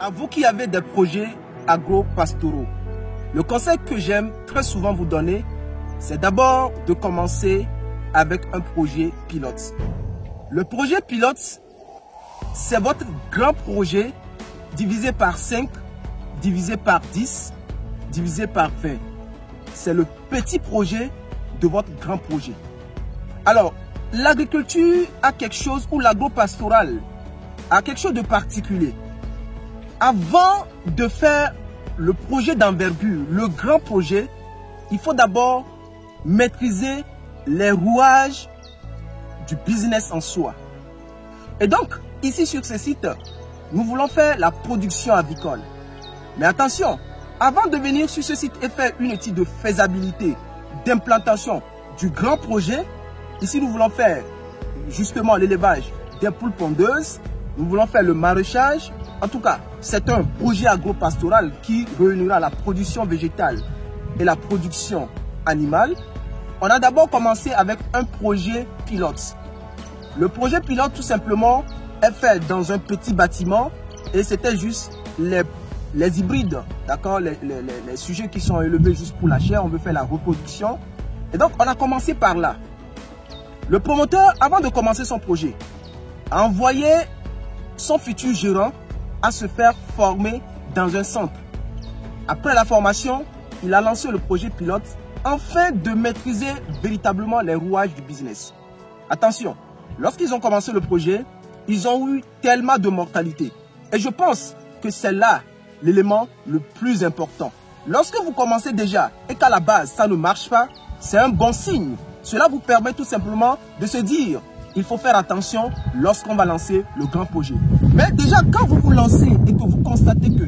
À vous qui avez des projets agro-pastoraux, le conseil que j'aime très souvent vous donner, c'est d'abord de commencer avec un projet pilote. Le projet pilote, c'est votre grand projet divisé par 5, divisé par 10, divisé par 20. C'est le petit projet de votre grand projet. Alors, l'agriculture a quelque chose, ou l'agro-pastoral a quelque chose de particulier. Avant de faire le projet d'envergure, le grand projet, il faut d'abord maîtriser les rouages du business en soi. Et donc, ici sur ce site, nous voulons faire la production avicole. Mais attention, avant de venir sur ce site et faire une étude de faisabilité, d'implantation du grand projet, ici nous voulons faire justement l'élevage des poules pondeuses, nous voulons faire le maraîchage. En tout cas, c'est un projet agro-pastoral qui réunira la production végétale et la production animale. On a d'abord commencé avec un projet pilote. Le projet pilote, tout simplement, est fait dans un petit bâtiment et c'était juste les hybrides, d'accord, les sujets qui sont élevés juste pour la chair. On veut faire la reproduction. Et donc, on a commencé par là. Le promoteur, avant de commencer son projet, a envoyé son futur gérant à se faire former dans un centre. Après la formation, il a lancé le projet pilote afin de maîtriser véritablement les rouages du business. Attention, lorsqu'ils ont commencé le projet, ils ont eu tellement de mortalité. Et je pense que c'est là l'élément le plus important. Lorsque vous commencez déjà et qu'à la base, ça ne marche pas, c'est un bon signe. Cela vous permet tout simplement de se dire, il faut faire attention lorsqu'on va lancer le grand projet. Mais déjà, quand vous vous lancez et que vous constatez que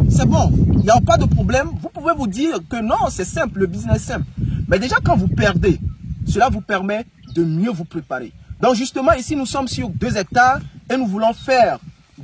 c'est bon, il n'y a pas de problème, vous pouvez vous dire que non, c'est simple, le business est simple. Mais déjà, quand vous perdez, cela vous permet de mieux vous préparer. Donc justement, ici, nous sommes sur 2 hectares et nous voulons faire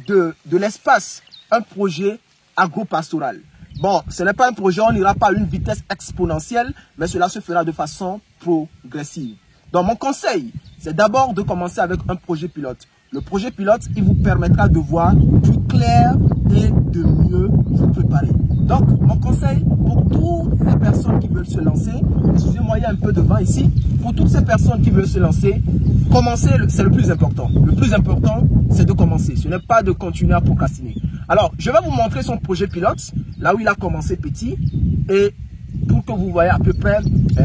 de l'espace un projet agro-pastoral. Bon, ce n'est pas un projet, on n'ira pas à une vitesse exponentielle, mais cela se fera de façon progressive. Donc mon conseil, c'est d'abord de commencer avec un projet pilote. Le projet pilote, il vous permettra de voir plus clair et de mieux vous préparer. Donc mon conseil pour toutes ces personnes qui veulent se lancer, excusez-moi, il y a un peu de vent ici, pour toutes ces personnes qui veulent se lancer, commencer, c'est le plus important. Le plus important, c'est de commencer. Ce n'est pas de continuer à procrastiner. Alors, je vais vous montrer son projet pilote, là où il a commencé petit, et pour que vous voyez à peu près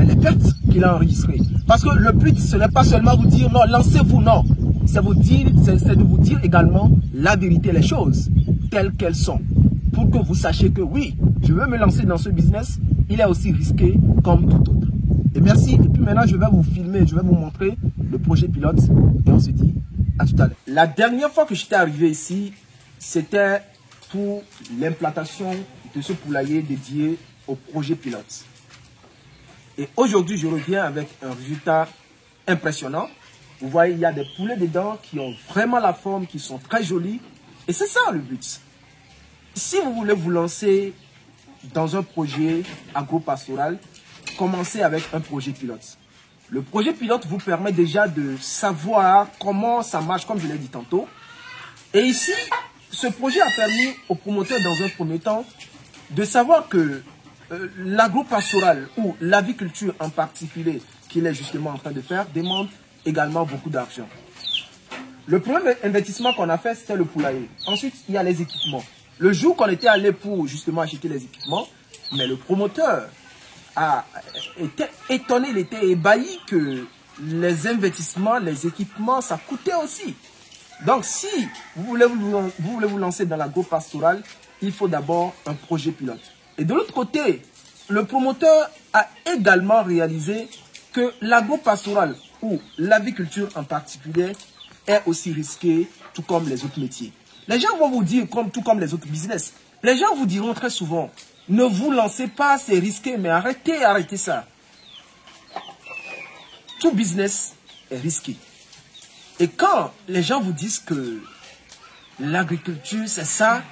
les pertes qu'il a enregistrées. Parce que le but, ce n'est pas seulement vous dire non, lancez-vous, non. C'est de vous dire également la vérité, les choses telles qu'elles sont. Pour que vous sachiez que oui, je veux me lancer dans ce business, il est aussi risqué comme tout autre. Et merci. Et puis maintenant, je vais vous filmer, je vais vous montrer le projet pilote. Et on se dit à tout à l'heure. La dernière fois que j'étais arrivé ici, c'était pour l'implantation de ce poulailler dédié au projet pilote. Et aujourd'hui, je reviens avec un résultat impressionnant. Vous voyez, il y a des poulets dedans qui ont vraiment la forme, qui sont très jolis. Et c'est ça le but. Si vous voulez vous lancer dans un projet agro-pastoral, commencez avec un projet pilote. Le projet pilote vous permet déjà de savoir comment ça marche, comme je l'ai dit tantôt. Et ici, ce projet a permis aux promoteurs, dans un premier temps, de savoir que l'agro-pastoral ou l'aviculture en particulier, qu'il est justement en train de faire, demande également beaucoup d'argent. Le premier investissement qu'on a fait, c'était le poulailler. Ensuite, il y a les équipements. Le jour qu'on était allé pour justement acheter les équipements, mais le promoteur était étonné, il était ébahi que les investissements, les équipements, ça coûtait aussi. Donc, si vous voulez vous lancer dans l'agro-pastoral, il faut d'abord un projet pilote. Et de l'autre côté, le promoteur a également réalisé que l'agro-pastoral ou l'aviculture en particulier est aussi risqué, tout comme les autres métiers. Les gens vont vous dire, tout comme les autres business, les gens vous diront très souvent, ne vous lancez pas, c'est risqué, mais arrêtez ça. Tout business est risqué. Et quand les gens vous disent que l'agriculture, c'est ça,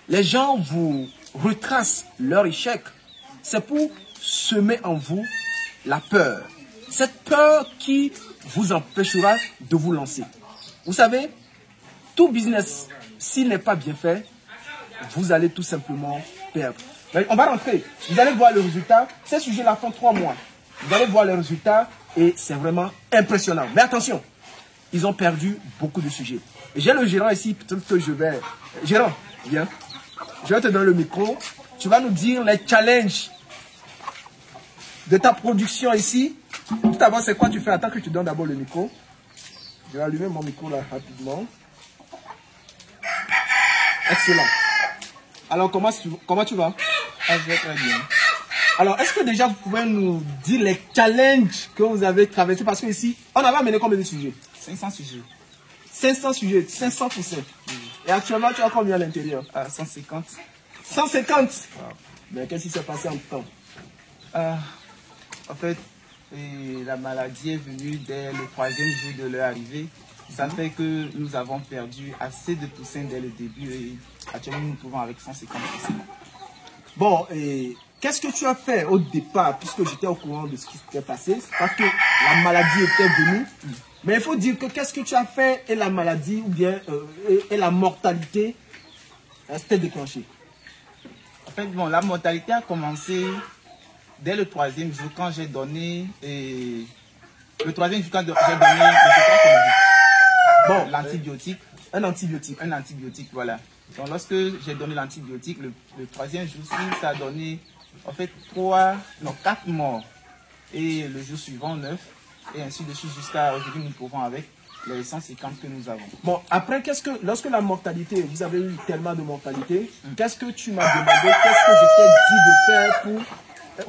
les gens vous retracent leur échec. C'est pour semer en vous la peur. Cette peur qui vous empêchera de vous lancer. Vous savez, tout business, s'il n'est pas bien fait, vous allez tout simplement perdre. Mais on va rentrer. Vous allez voir le résultat. Ces sujets-là font 3 mois. Vous allez voir les résultats et c'est vraiment impressionnant. Mais attention, ils ont perdu beaucoup de sujets. J'ai le gérant ici, peut-être que je vais... Gérant, viens. Je vais te donner le micro. Tu vas nous dire les challenges de ta production ici. Tout d'abord, c'est quoi tu fais? Attends que tu donnes d'abord le micro. Je vais allumer mon micro là rapidement. Excellent. Alors, comment tu vas? Je vais très bien. Alors, est-ce que déjà vous pouvez nous dire les challenges que vous avez traversés? Parce que ici, on avait amené combien de sujets? 500 sujets. 500 sujets, 500 pour 5. Et actuellement, tu as combien à l'intérieur? 150. 150. Wow. Mais qu'est-ce qui s'est passé en temps? En fait, la maladie est venue dès le 3e jour de leur arrivée. Ça fait que nous avons perdu assez de poussins dès le début et actuellement nous nous trouvons avec 150 poussins. Bon, et qu'est-ce que tu as fait au départ, puisque j'étais au courant de ce qui s'était passé? Parce que la maladie était venue. Mais il faut dire que qu'est-ce que tu as fait et la maladie ou bien et la mortalité s'était déclenchée. En fait, bon, la mortalité a commencé dès le 3e jour quand j'ai donné l'antibiotique. Un antibiotique. Un antibiotique, voilà. Donc lorsque j'ai donné l'antibiotique, le 3e jour, ça a donné en fait 4 morts. Et le jour suivant, 9. Et ainsi de suite jusqu'à aujourd'hui, nous pouvons avec les 150 que nous avons. Bon, après, lorsque la mortalité, vous avez eu tellement de mortalité, qu'est-ce que tu m'as demandé, qu'est-ce que je t'ai dit de faire pour...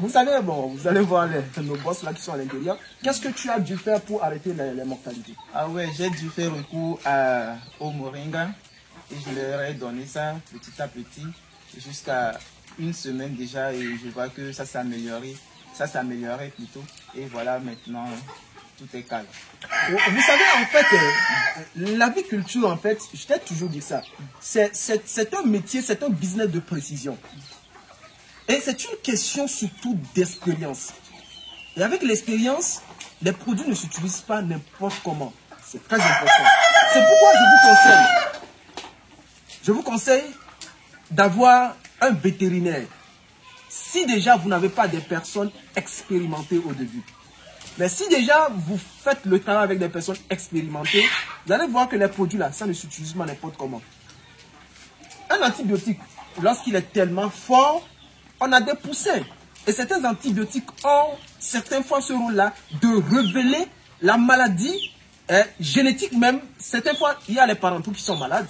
Vous savez, bon, vous allez voir nos boss là qui sont à l'intérieur. Qu'est-ce que tu as dû faire pour arrêter les mortalités? Ah ouais, j'ai dû faire recours au moringa et je leur ai donné ça petit à petit jusqu'à une semaine déjà et je vois que ça s'améliorait plutôt. Et voilà, maintenant, tout est calme. Vous savez, en fait, l'aviculture, en fait, je t'ai toujours dit ça, c'est un métier, c'est un business de précision. Et c'est une question surtout d'expérience. Et avec l'expérience, les produits ne s'utilisent pas n'importe comment. C'est très important. C'est pourquoi je vous conseille d'avoir un vétérinaire. Si déjà vous n'avez pas des personnes expérimentées au début. Mais si déjà vous faites le travail avec des personnes expérimentées, vous allez voir que les produits là, ça ne s'utilise pas n'importe comment. Un antibiotique, lorsqu'il est tellement fort, on a des poussins. Et certains antibiotiques ont certaines fois ce rôle-là de révéler la maladie génétique même. Certaines fois, il y a les parentaux qui sont malades.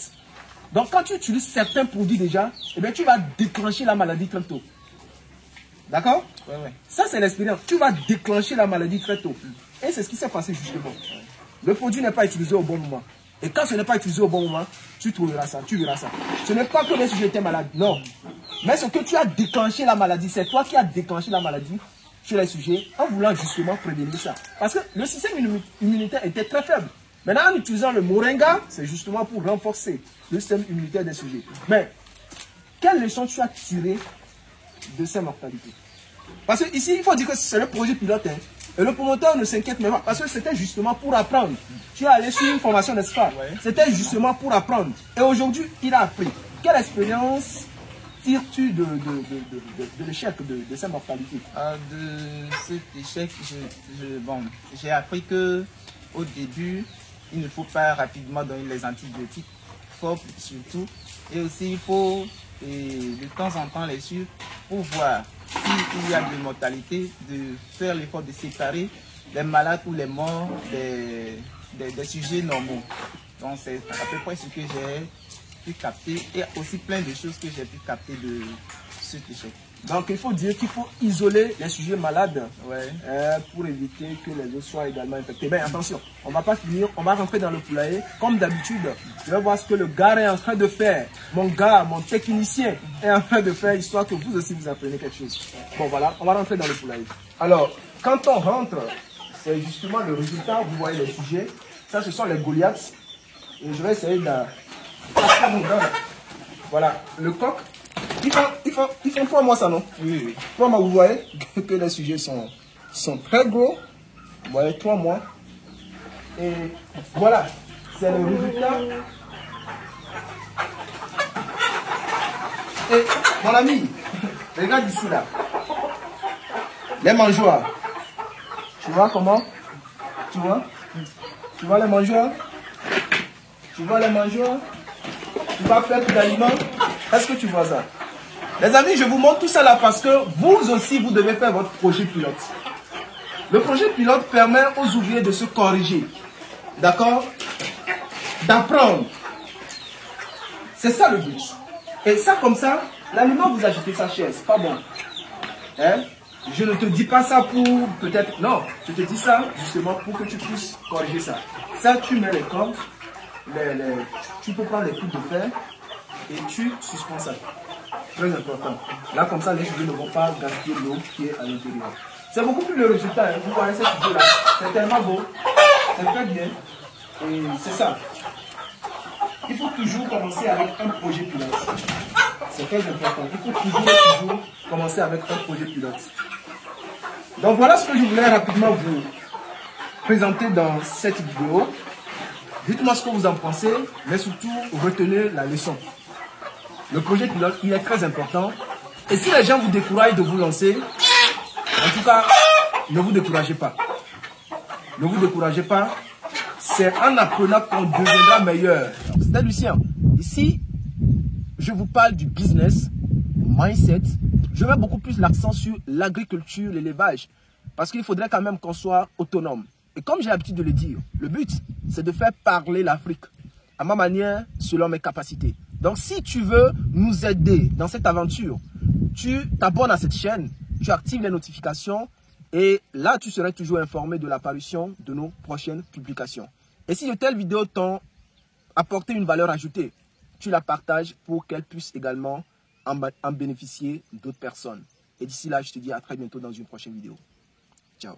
Donc quand tu utilises certains produits déjà, eh bien, tu vas déclencher la maladie très tôt. D'accord? Ouais, ouais. Ça, c'est l'expérience. Tu vas déclencher la maladie très tôt. Et c'est ce qui s'est passé justement. Le produit n'est pas utilisé au bon moment. Et quand ce n'est pas utilisé au bon moment, tu trouveras ça, tu verras ça. Ce n'est pas que les sujets étaient malades, non. Mais ce que tu as déclenché la maladie, c'est toi qui as déclenché la maladie chez les sujets en voulant justement prévenir ça. Parce que le système immunitaire était très faible. Maintenant, en utilisant le moringa, c'est justement pour renforcer le système immunitaire des sujets. Mais, quelle leçon tu as tiré de ces mortalités? Parce que ici, il faut dire que c'est le projet pilote. Hein. Et le promoteur ne s'inquiète même pas. Parce que c'était justement pour apprendre. Tu es allé sur une formation, n'est-ce pas? Ouais. C'était justement pour apprendre. Et aujourd'hui, il a appris. Quelle expérience tires-tu de l'échec de ces mortalités? De cet échec, j'ai appris que au début, il ne faut pas rapidement donner les antibiotiques, forts surtout. Et aussi, il faut de temps en temps les suivre pour voir s'il y a de mortalité, de faire l'effort de séparer les malades ou les morts des sujets normaux. Donc c'est à peu près ce que j'ai pu capter et aussi plein de choses que j'ai pu capter de cet échec. Donc il faut dire qu'il faut isoler les sujets malades, ouais, pour éviter que les autres soient également infectés. Mais attention, on ne va pas finir, on va rentrer dans le poulailler. Comme d'habitude, je vais voir ce que le gars est en train de faire. Mon technicien est en train de faire, histoire que vous aussi vous appreniez quelque chose. Bon voilà, on va rentrer dans le poulailler. Alors, quand on rentre, c'est justement le résultat, vous voyez les sujets. Ça, ce sont les Goliaths. Et je vais essayer de... Voilà, le coq. Ils font 3 mois ça, non? Oui, oui. 3 mois, vous voyez que les sujets sont très gros. Vous voyez, 3 mois. Et voilà, c'est le résultat. Et mon ami, regarde ici là. Les mangeoires. Tu vois comment? Tu vois? Tu vois les mangeoires? Tu vois les mangeoires? Tu vois perte d'aliments? Est-ce que tu vois ça? Les amis, je vous montre tout ça là parce que vous aussi, vous devez faire votre projet pilote. Le projet pilote permet aux ouvriers de se corriger. D'accord? D'apprendre. C'est ça le but. Et ça comme ça, l'aliment vous ajoutez ça cher, c'est pas bon. Hein? Je ne te dis pas ça pour peut-être... Non, je te dis ça justement pour que tu puisses corriger ça. Ça, tu mets les cordes, tu peux prendre les fils de fer et tu suspends ça. Très important. Là, comme ça, les cheveux ne vont pas gaspiller l'eau qui est à l'intérieur. C'est beaucoup plus le résultat. Hein. Vous voyez cette vidéo-là. C'est tellement beau. C'est très bien. Et c'est ça. Il faut toujours commencer avec un projet pilote. C'est très important. Il faut toujours commencer avec un projet pilote. Donc voilà ce que je voulais rapidement vous présenter dans cette vidéo. Dites-moi ce que vous en pensez, mais surtout retenez la leçon. Le projet pilote, il est très important. Et si les gens vous découragent de vous lancer, en tout cas, ne vous découragez pas. Ne vous découragez pas. C'est en apprenant qu'on deviendra meilleur. C'était Lucien. Ici, je vous parle du business, mindset. Je mets beaucoup plus l'accent sur l'agriculture, l'élevage. Parce qu'il faudrait quand même qu'on soit autonome. Et comme j'ai l'habitude de le dire, le but, c'est de faire parler l'Afrique à ma manière, selon mes capacités. Donc, si tu veux nous aider dans cette aventure, tu t'abonnes à cette chaîne, tu actives les notifications et là, tu seras toujours informé de l'apparition de nos prochaines publications. Et si de telles vidéos t'ont apporté une valeur ajoutée, tu la partages pour qu'elle puisse également en bénéficier d'autres personnes. Et d'ici là, je te dis à très bientôt dans une prochaine vidéo. Ciao.